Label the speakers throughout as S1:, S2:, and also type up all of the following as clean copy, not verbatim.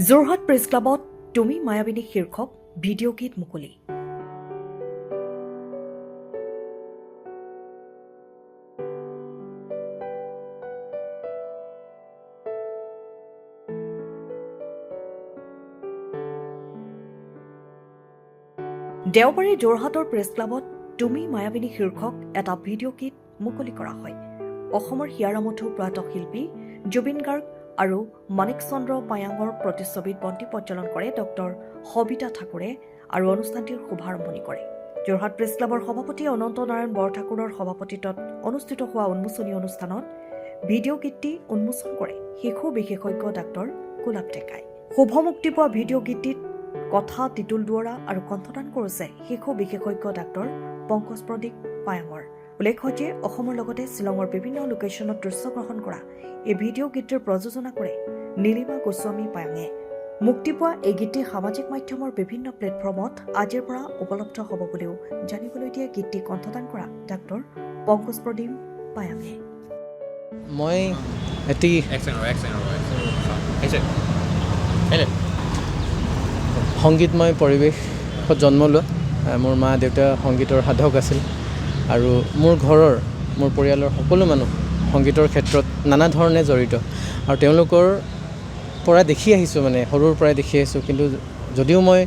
S1: Jorhat press ক্লাবত তুমি মায়াবিনী শীৰ্ষক ভিডিঅ' গীত মুকলি। দেওবাৰে যোৰহাটৰ প্ৰেছ ক্লাবত তুমি মায়াবিনী শীৰ্ষক এটা ভিডিঅ' গীত মুকলি কৰা হয়। অসমৰ হিয়াৰামঠু প্ৰয়াত শিল্পী জুবিন গাৰ্গ আৰু মানিক চন্দ্ৰ পায়াঙৰ প্ৰতিচ্ছবিত বন্তি প্ৰজ্বলন কৰে ডক্টৰ সবিতা ঠাকুৰে আৰু অনুষ্ঠানটিৰ শুভাৰম্ভণি কৰে। যোৰহাট প্ৰেছ ক্লাবৰ সভাপতি অনন্ত নাৰায়ণ বৰঠাকুৰৰ সভাপতিত্বত অনুষ্ঠিত হোৱা উন্মোচনী অনুষ্ঠানত ভিডিঅ' গীতটি উন্মোচন কৰে শিশু বিশেষজ্ঞ ডাক্তৰ গোলাপ ডেকাই। শুভ মুক্তি পোৱা ভিডিঅ' গীতটিত কথা টিতুল দুৱৰা আৰু কণ্ঠদান কৰিছে শিশু বিশেষজ্ঞ ডাক্তৰ পংকজ প্ৰদীপ পায়াঙৰ। উল্লেখ্য যে অসমৰ লগতে শ্বিলঙৰ বিভিন্ন লোকেশ্যনত দৃশ্য গ্ৰহণ কৰা এই ভিডিঅ' গীতটিৰ প্ৰযোজনা কৰে নীলিমা গোস্বামী পায়াঙে। মুক্তি পোৱা এই গীতটি সামাজিক মাধ্যমৰ বিভিন্ন প্লেটফৰ্মত আজিৰ পৰা উপলব্ধ হ'ব বুলিও জানিবলৈ দিয়ে গীতটি কণ্ঠদান কৰা ডাক্তৰ পংকজ প্ৰদীপ পায়াঙে।
S2: মই এটি সংগীতময় পৰিৱেশত জন্ম লোৱা। মোৰ মা দেউতা সংগীতৰ সাধক আছিল আৰু মোৰ পৰিয়ালৰ সকলো মানুহ সংগীতৰ ক্ষেত্ৰত নানা ধৰণে জড়িত আৰু তেওঁলোকৰ পৰা দেখি আহিছোঁ, সৰুৰ পৰাই দেখি আহিছোঁ। কিন্তু যদিও মই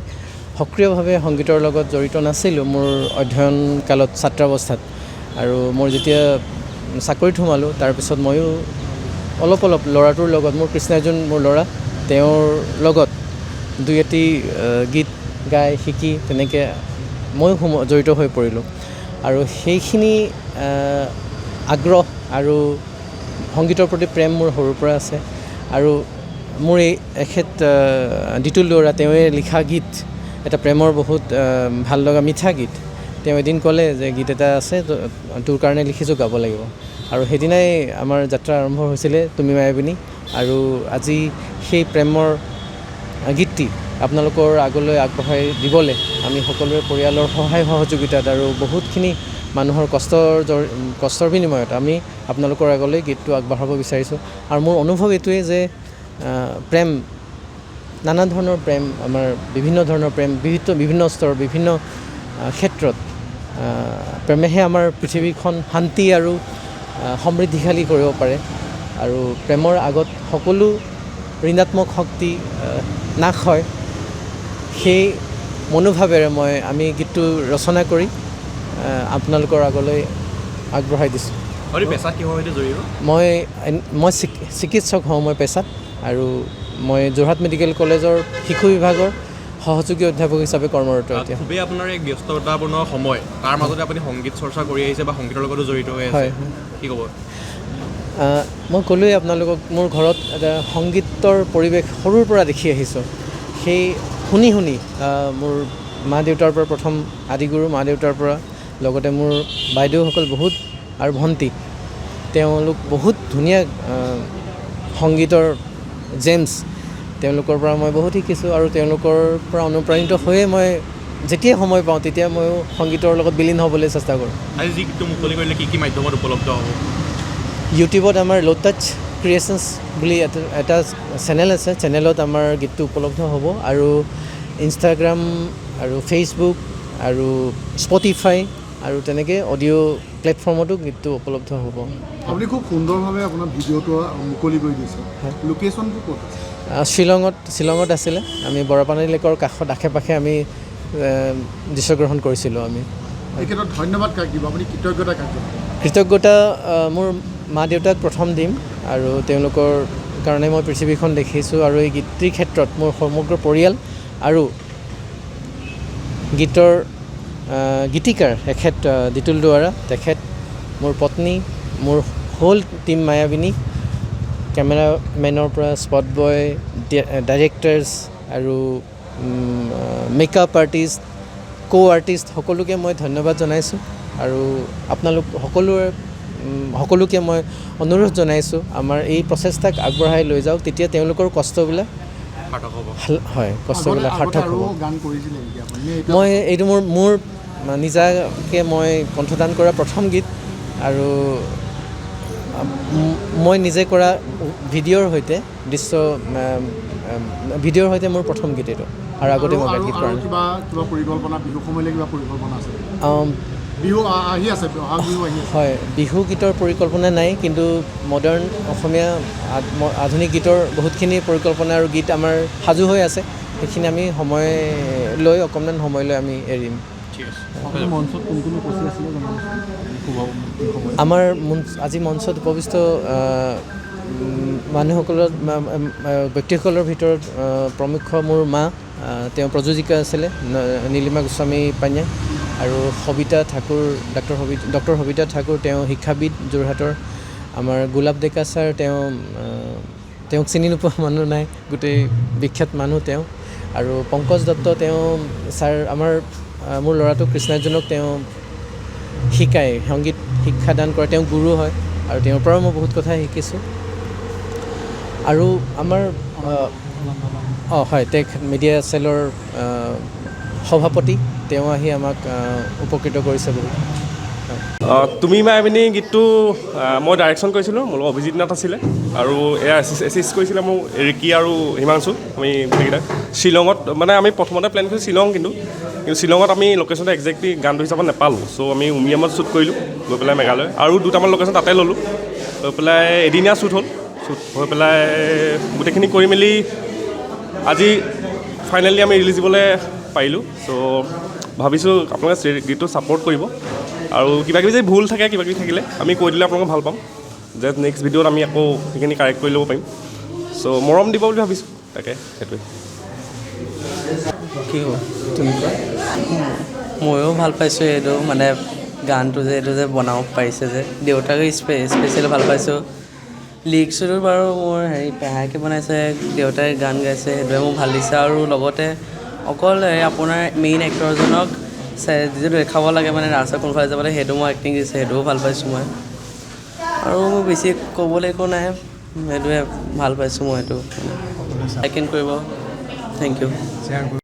S2: সক্ৰিয়ভাৱে সংগীতৰ লগত জড়িত নাছিলোঁ মোৰ অধ্যয়ন কালত ছাত্ৰাৱস্থাত, আৰু মোৰ যেতিয়া চাকৰিত সোমালোঁ তাৰপিছত ময়ো অলপ ল'ৰাটোৰ লগত, মোৰ কৃষ্ণাৰ্জুন মোৰ ল'ৰা, তেওঁৰ লগত দুই এটি গীত গাই শিকি তেনেকৈ ময়ো জড়িত হৈ পৰিলোঁ। আৰু সেইখিনি আগ্ৰহ আৰু সংগীতৰ প্ৰতি প্ৰেম মোৰ সৰুৰ পৰা আছে। আৰু মোৰ এখেত টিতুল দুৱৰা, তেওঁৱে লিখা গীত এটা প্ৰেমৰ বহুত ভাল লগা মিঠা গীত। তেওঁ এদিন ক'লে যে গীত এটা আছে তোৰ কাৰণে লিখিছোঁ, গাব লাগিব। আৰু সেইদিনাই আমাৰ যাত্ৰা আৰম্ভ হৈছিলে তুমি মায়াবিনী। আৰু আজি সেই প্ৰেমৰ গীতটি আপোনালোকৰ আগলৈ আগবঢ়াই দিবলৈ আমি সকলোৰে পৰিয়ালৰ সহায় সহযোগিতাত আৰু বহুতখিনি মানুহৰ কষ্টৰ বিনিময়ত আমি আপোনালোকৰ আগলৈ গীতটো আগবঢ়াব বিচাৰিছোঁ। আৰু মোৰ অনুভৱ এইটোৱেই যে প্ৰেম, নানা ধৰণৰ প্ৰেম, আমাৰ বিভিন্ন ধৰণৰ প্ৰেম, বিভিন্ন স্তৰ, বিভিন্ন ক্ষেত্ৰত প্ৰেমেহে আমাৰ পৃথিৱীখন শান্তি আৰু সমৃদ্ধিশালী কৰিব পাৰে। আৰু প্ৰেমৰ আগত সকলো ঋণাত্মক শক্তি নাশ হয়। সেই মনোভাৱেৰে আমি গীতটো ৰচনা কৰি আপোনালোকৰ আগলৈ আগবঢ়াই দিছোঁ।
S3: পেছা কিহৰ সৈতে জড়িত?
S2: মই চিকিৎসক হওঁ মই পেছাত, আৰু মই যোৰহাট মেডিকেল কলেজৰ শিশু বিভাগৰ সহযোগী অধ্যাপক হিচাপে কৰ্মৰত এতিয়া।
S3: খুবেই আপোনাৰ এক ব্যস্ততাপূৰ্ণ সময়, তাৰ মাজতে আপুনি সংগীত চৰ্চা কৰি আহিছে বা সংগীতৰ লগতো জড়িত হৈ আছে, কি ক'ব?
S2: মই ক'লোৱেই আপোনালোকক, মোৰ ঘৰত এটা সংগীতৰ পৰিৱেশ সৰুৰ পৰা দেখি আহিছোঁ। সেই শুনি মোৰ মা দেউতাৰ পৰা, প্ৰথম আদিগুৰু মা দেউতাৰ পৰা, লগতে মোৰ বাইদেউসকল বহুত আৰু ভণ্টি, তেওঁলোক বহুত ধুনীয়া সংগীতৰ জেমছ, তেওঁলোকৰ পৰা মই বহুত শিকিছোঁ। আৰু তেওঁলোকৰ পৰা অনুপ্ৰাণিত হৈয়ে মই যেতিয়াই সময় পাওঁ তেতিয়া ময়ো সংগীতৰ লগত বিলীন হ'বলৈ চেষ্টা কৰোঁ।
S3: আজি যি গীতটো মুকলি কৰিলে কি মাধ্যমত উপলব্ধ হ'ব?
S2: ইউটিউবত আমাৰ ল' টাচ ক্ৰিয়েশ্যনছ বুলি এটা চেনেল আছে, চেনেলত আমাৰ গীতটো উপলব্ধ হ'ব। আৰু ইনষ্টাগ্ৰাম আৰু ফেচবুক আৰু স্পটিফাই আৰু তেনেকৈ অডিঅ' প্লেটফৰ্মতো গীতটো উপলব্ধ হ'ব।
S4: আপুনি খুব সুন্দৰভাৱে আপোনাৰ ভিডিঅ'টো মুকলি কৰি দিছে। লোকেশ্যনটো ক'ত আছে?
S2: শ্বিলঙত আছিলে। আমি বৰাপানী লেকৰ আশে পাশে আমি দৃশ্যগ্ৰহণ কৰিছিলোঁ। আমি
S4: এই ক্ষেত্ৰত ধন্যবাদ কাক দিব, আপুনি কৃতজ্ঞতা কাক দিব?
S2: কৃতজ্ঞতা মোৰ মা দেউতাক প্ৰথম দিম, আৰু তেওঁলোকৰ কাৰণে মই পৃথিৱীখন দেখিছোঁ। আৰু এই গীতটিৰ ক্ষেত্ৰত মোৰ সমগ্ৰ পৰিয়াল আৰু গীতিকাৰ এখেত টিতুল দুৱৰা, তেখেত মোৰ পত্নী, মোৰ হোল টিম মায়াবিনী, কেমেৰামেনৰ পৰা স্পট বয়, ডাইৰেক্টাৰ্ছ আৰু মেকআপ আৰ্টিষ্ট, আৰ্টিষ্ট সকলোকে মই ধন্যবাদ জনাইছোঁ। আৰু আপোনালোক সকলোকে মই অনুৰোধ জনাইছোঁ আমাৰ এই প্ৰচেষ্টাক আগবঢ়াই লৈ যাওক, তেতিয়া তেওঁলোকৰ কষ্টবিলাক সাৰ্থক হ'ব। এইটো মোৰ নিজাকৈ মই কণ্ঠদান কৰা প্ৰথম গীত, আৰু মই নিজে কৰা ভিডিঅ'ৰ সৈতে ভিডিঅ'ৰ সৈতে মোৰ প্ৰথম গীত এইটো আৰু আগতে মোবাইল গীত কৰা নাই।
S4: কিবা পৰিকল্পনা বিহু সময়লৈ কিবা পৰিকল্পনা আছে?
S2: আম,
S4: বিহু আহি আছে, বহাগ বিহু আহি আছে।
S2: হয়, বিহু গীতৰ পৰিকল্পনা নাই, কিন্তু মডাৰ্ণ অসমীয়া আধুনিক গীতৰ বহুতখিনি পৰিকল্পনা আৰু গীত আমাৰ সাজু হৈ আছে। সেইখিনি আমি সময় লৈ অকণমান সময় লৈ আমি এৰিম।
S3: ঠিক আছে।
S4: মঞ্চত কোন কোন উপস্থিত আছিলে
S2: আমাৰ আজি মঞ্চত উপবিষ্ট মানুহসকলৰ ব্যক্তিসকলৰ ভিতৰত প্ৰমুখ মোৰ মা, তেওঁ প্ৰযোজিকা আছিলে নীলিমা গোস্বামী পাঞ্ঞা, আৰু সবিতা ঠাকুৰ, ডক্টৰ সবিতা ঠাকুৰ, তেওঁ শিক্ষাবিদ যোৰহাটৰ। আমাৰ গোলাপ ডেকা ছাৰ, তেওঁক চিনি নোপোৱা মানুহ নাই, গোটেই বিখ্যাত মানুহ তেওঁ। আৰু পংকজ দত্ত, তেওঁ ছাৰ মোৰ ল'ৰাটো কৃষ্ণাৰ্জুনক তেওঁ শিকায়, সংগীত শিক্ষাদান কৰে, তেওঁ গুৰু হয় আৰু তেওঁৰ পৰাও মই বহুত কথা শিকিছোঁ। আৰু আমাৰ হয়, তেখ মিডিয়া চেলৰ সভাপতি, তেওঁ আহি আমাক উপকৃত কৰিছে বহুত।
S5: তুমি মায়াবিনী গীতটো মই ডাইৰেকশ্যন কৰিছিলোঁ, মোৰ লগত অভিজিত নাথ আছিলে, আৰু এয়া এছিষ্ট কৰিছিলে মোৰ ৰিকি আৰু হিমাংশু। আমি গোটেইকেইটা শ্বিলঙত, মানে আমি প্ৰথমতে প্লেন কৰিছোঁ শ্বিলং, কিন্তু শ্বিলঙত আমি লোকেশ্যনটো একজেক্টলি গানটো হিচাপত নাপালোঁ। চ' আমি উমিয়ামত শ্বুট কৰিলোঁ, গৈ পেলাই মেঘালয়, আৰু দুটামান লোকেশ্যন তাতে ল'লোঁ, লৈ পেলাই এদিনীয়া শ্বুট হ'ল। শ্বুট হৈ পেলাই গোটেইখিনি কৰি মেলি আজি ফাইনেলি আমি ৰিলিজ দিবলৈ পাৰিলোঁ। চ' ভাবিছোঁ আপোনালোকে গীতটো ছাপোৰ্ট কৰিব, আৰু কিবাকিবি যদি ভুল থাকে, কিবাকিবি থাকিলে আমি কৈ দিলে আপোনালোকক ভাল পাম, যে নেক্সট ভিডিঅ'ত আমি আকৌ সেইখিনি কাৰেক্ট কৰি ল'ব পাৰিম। চ' মৰম দিব বুলি ভাবিছোঁ, তাকে সেইটোৱে।
S6: কি হ'ব তুমি কোৱা? ময়ো ভাল পাইছোঁ এইটো, মানে গানটো যে এইটো যে বনাব পাৰিছে যে, দেউতাকে স্পেচিয়েলি ভাল পাইছোঁ। লিৰিক্সটো বাৰু মোৰ পেহাইকে বনাইছে, দেউতাই গান গাইছে, সেইটোৱে মোক ভাল দিছে। আৰু লগতে অকল আপোনাৰ মেইন এক্টৰজনক যিটো দেখাব লাগে, মানে ৰাস্তা কোনফালে যাব লাগে, সেইটো মই এক্টিং দিছে, সেইটোও ভাল পাইছোঁ মই। আৰু মোৰ বেছি ক'বলৈ একো নাই, সেইটোৱে ভাল পাইছোঁ মই এইটো। আই কেন কৰিব। Thank U.